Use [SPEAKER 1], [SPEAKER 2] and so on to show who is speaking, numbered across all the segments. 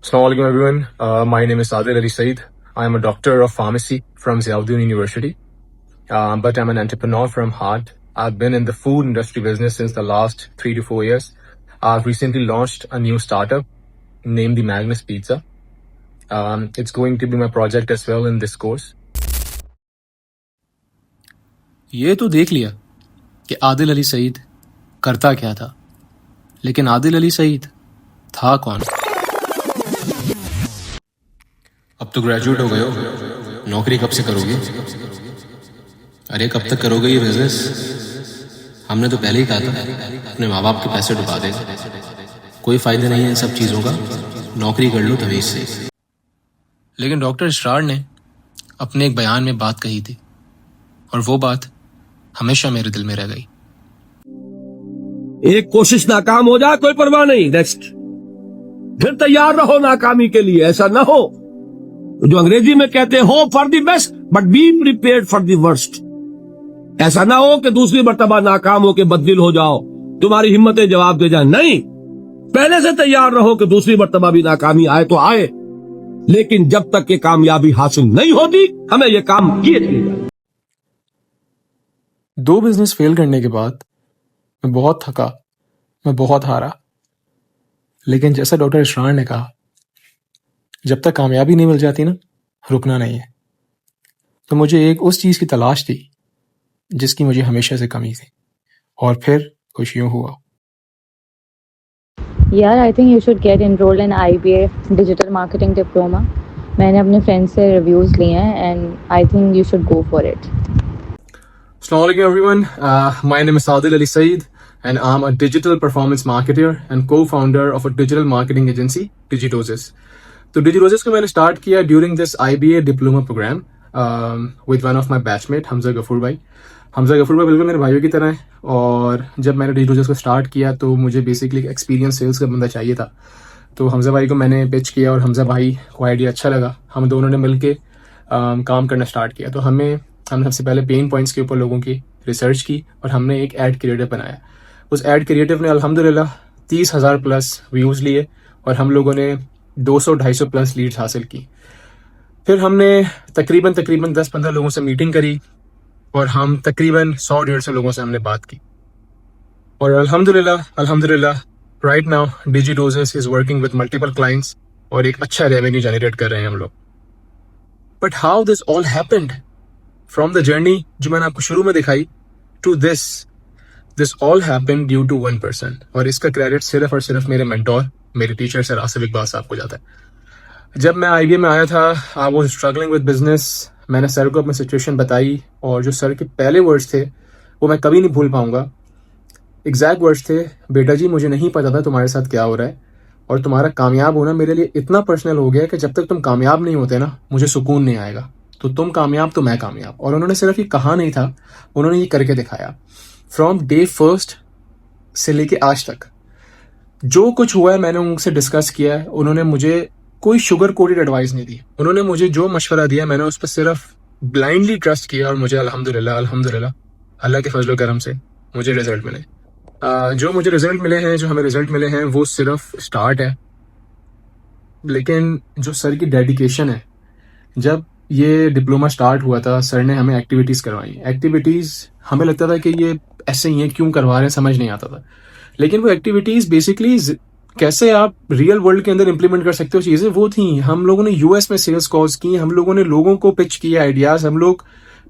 [SPEAKER 1] Assalamu alaikum everyone. My name is Adil Ali Saeed. I am a doctor of pharmacy from Ziauddin University, but I'm an entrepreneur from heart. I've been in the food industry business since the last 3 to 4 years. I've recently launched a new startup named the Magnus Pizza. It's going to be my project as well in this course.
[SPEAKER 2] ये तो देख लिया कि आदिल अली सईद करता क्या था, लेकिन आदिल अली सईद था कौन? अब तो ग्रेजुएट हो गए हो, नौकरी कब से करोगे? अरे कब तक करोगे ये बिजनेस? हमने तो पहले ही कहा था अपने माँ बाप के पैसे डुबा दे, कोई फायदा नहीं है इन सब चीज़ों का, नौकरी कर लो तमीज से। लेकिन डॉक्टर इसरार ने अपने एक बयान में बात कही थी, और वो बात हमेशा मेरे दिल में रह गई।
[SPEAKER 3] एक कोशिश नाकाम हो जाए कोई परवाह नहीं, नेक्स्ट फिर तैयार रहो नाकामी के लिए। ऐसा ना हो जो अंग्रेजी में कहते हैं hope for the best but be prepared for the worst. ऐसा ना हो कि दूसरी मर्तबा नाकाम हो के बददिल हो जाओ, तुम्हारी हिम्मतें जवाब दे जाए। नहीं, पहले से तैयार रहो कि दूसरी मर्तबा भी नाकामी आए तो आए, लेकिन जब तक ये कामयाबी हासिल नहीं होती हमें ये काम किए चलेगा।
[SPEAKER 2] 2 बिजनेस फेल करने के बाद मैं बहुत थका, मैं बहुत हारा, लेकिन जैसा डॉक्टर इसरार ने कहा, जब तक कामयाबी नहीं मिल जाती ना, रुकना नहीं है। तो मुझे एक उस चीज़ की तलाश थी जिसकी मुझे हमेशा से कमी थी, और फिर कुछ यूं हुआ।
[SPEAKER 4] यार I think you should get enrolled in IBA digital marketing diploma. मैंने अपने फ्रेंड से रिव्यूज़ लिए हैं and I think you should go for it.
[SPEAKER 1] Assalamu alaikum everyone. My name is Adil Ali Saeed and I'm a digital performance marketer and co-founder of a digital marketing agency, Digitoses. तो Digitoses को मैंने start किया during this IBA diploma program with one of my batchmate Hamza Gafoor भाई। हमजा गफूर भाई बिल्कुल मेरे भाइयों की तरह है, और जब मैंने Digitoses को स्टार्ट किया तो मुझे बेसिकली एक्सपीरियंस सेल्स का बंदा चाहिए था। तो हमजा भाई को मैंने पिच किया और हमजा भाई को आइडिया अच्छा लगा, हम दोनों ने मिलके काम करना स्टार्ट किया। तो हमने सबसे पहले पेन पॉइंट्स के ऊपर लोगों की रिसर्च की और हमने एक एड क्रिएटिव बनाया। उस एड क्रिएटिव ने अल्हम्दुलिल्लाह 30,000 प्लस व्यूज़ लिए और हम लोगों ने 200-250 प्लस लीड्स हासिल की। फिर हमने तकरीबन 10-15 लोगों से मीटिंग करी और हम तकरीबन 100-150 लोगों से हमने बात की, और अल्हम्दुलिल्लाह right now Digitoses is working with multiple clients और एक अच्छा रेवेन्यू जनरेट कर रहे हैं हम लोग। But how this all happened from the journey जो मैंने आपको शुरू में दिखाई to this all happened due to one person, और इसका क्रेडिट सिर्फ और सिर्फ मेरे मेंटोर, मेरे टीचर सर आसिफ इकबाल साहब को जाता है। जब मैं IBA में आया था, I was struggling with business. मैंने सर को अपनी सिचुएशन बताई और जो सर के पहले वर्ड्स थे वो मैं कभी नहीं भूल पाऊंगा। एग्जैक्ट वर्ड्स थे, बेटा जी मुझे नहीं पता था तुम्हारे साथ क्या हो रहा है, और तुम्हारा कामयाब होना मेरे लिए इतना पर्सनल हो गया कि जब तक तुम कामयाब नहीं होते ना मुझे सुकून नहीं आएगा। तो तुम कामयाब तो मैं कामयाब। और उन्होंने सिर्फ ये कहा नहीं था, उन्होंने ये करके दिखाया। फ्रॉम डे फर्स्ट से लेके आज तक जो कुछ हुआ है मैंने उनसे डिस्कस किया है। उन्होंने मुझे कोई शुगर कोटेड एडवाइस नहीं दी, उन्होंने मुझे जो मशवरा दिया मैंने उस पर सिर्फ ब्लाइंडली ट्रस्ट किया, और मुझे अल्हम्दुलिल्लाह अल्लाह के फजल करम से मुझे रिजल्ट मिले। जो मुझे रिजल्ट मिले हैं, जो हमें रिजल्ट मिले हैं, वो सिर्फ स्टार्ट है। लेकिन जो सर की डेडिकेशन है, जब ये डिप्लोमा स्टार्ट हुआ था सर ने हमें एक्टिविटीज़ करवाई। एक्टिविटीज़ हमें लगता था कि ये ऐसे ही है, क्यों करवा रहे हैं, समझ नहीं आता था। लेकिन वो एक्टिविटीज़ बेसिकली कैसे आप रियल वर्ल्ड के अंदर इंप्लीमेंट कर सकते हो चीज़ें, वो थी। हम लोगों ने US में सेल्स कॉल्स की, हम लोगों ने लोगों को पिच किए आइडियाज़, हम लोग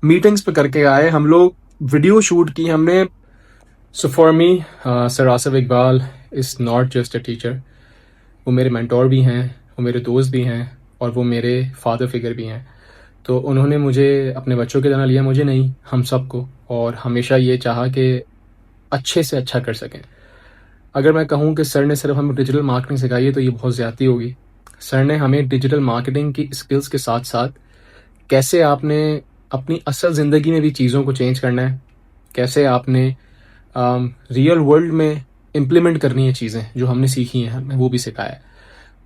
[SPEAKER 1] मीटिंग्स पे करके आए, हम लोग वीडियो शूट की हमने। So for me sir Asif Iqbal is not just a teacher, वो मेरे मेंटोर भी हैं, वो मेरे दोस्त भी हैं, और वो मेरे फादर फिगर भी हैं। तो उन्होंने मुझे अपने बच्चों की तरह लिया, मुझे नहीं, हम सबको, और हमेशा ये चाहा कि अच्छे से अच्छा कर सकें। अगर मैं कहूँ कि सर ने सिर्फ हमें डिजिटल मार्केटिंग सिखाई है तो ये बहुत ज़्यादती होगी। सर ने हमें डिजिटल मार्केटिंग की स्किल्स के साथ साथ कैसे आपने अपनी असल ज़िंदगी में भी चीज़ों को चेंज करना है, कैसे आपने रियल वर्ल्ड में इम्प्लीमेंट करनी है चीज़ें जो हमने सीखी हैं, हमें वो भी सिखाया।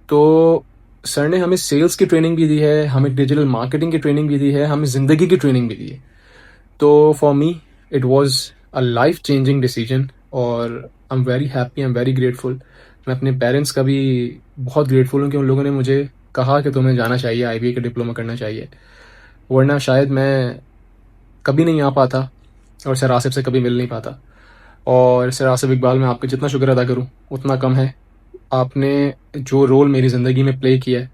[SPEAKER 1] तो सर ने हमें सेल्स की ट्रेनिंग भी दी है, हमें डिजिटल मार्केटिंग की ट्रेनिंग भी दी है, हमें ज़िंदगी की ट्रेनिंग भी दी है। तो for me it was a life changing decision, और I am very happy, I am very grateful. मैं अपने पेरेंट्स का भी बहुत ग्रेटफुल हूँ कि उन लोगों ने मुझे कहा कि तुम्हें जाना चाहिए, IBA का डिप्लोमा करना चाहिए, वरना शायद मैं कभी नहीं आ पाता और सर आसिफ से कभी मिल नहीं पाता। और सर आसिफ इकबाल, मैं आपका जितना शुक्र अदा करूँ उतना कम है। आपने जो रोल मेरी ज़िंदगी में प्ले किया है,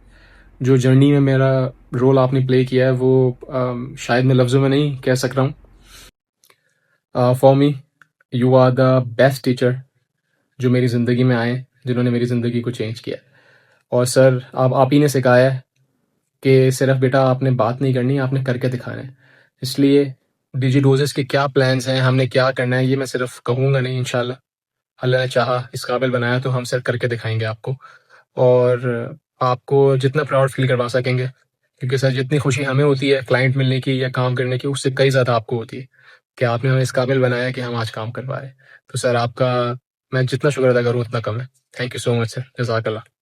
[SPEAKER 1] जो जर्नी में मेरा रोल आपने प्ले किया है, वो शायद मैं लफ्ज़ों में नहीं कह सक रहा हूँ। For me you are the best teacher जो मेरी ज़िंदगी में आए, जिन्होंने मेरी ज़िंदगी को चेंज किया। और सर आप ही ने सिखाया है कि सिर्फ बेटा आपने बात नहीं करनी, आपने करके दिखाना है। इसलिए डिजिडोजेस के क्या प्लान्स हैं, हमने क्या करना है, ये मैं सिर्फ कहूँगा नहीं, इंशाल्लाह अल्लाह ने चाहा, इस काबिल बनाया तो हम सर करके दिखाएंगे आपको, और आपको जितना प्राउड फील करवा सकेंगे, क्योंकि सर जितनी खुशी हमें होती है क्लाइंट मिलने की या काम करने की, उससे कई ज़्यादा आपको होती है कि आपने हमें इस काबिल बनाया कि हम आज काम कर पा रहे हैं। तो सर आपका मैं जितना शुक्र अदा करूँ उतना कम है। Thank you so much sir, जज़ाकल्लाह।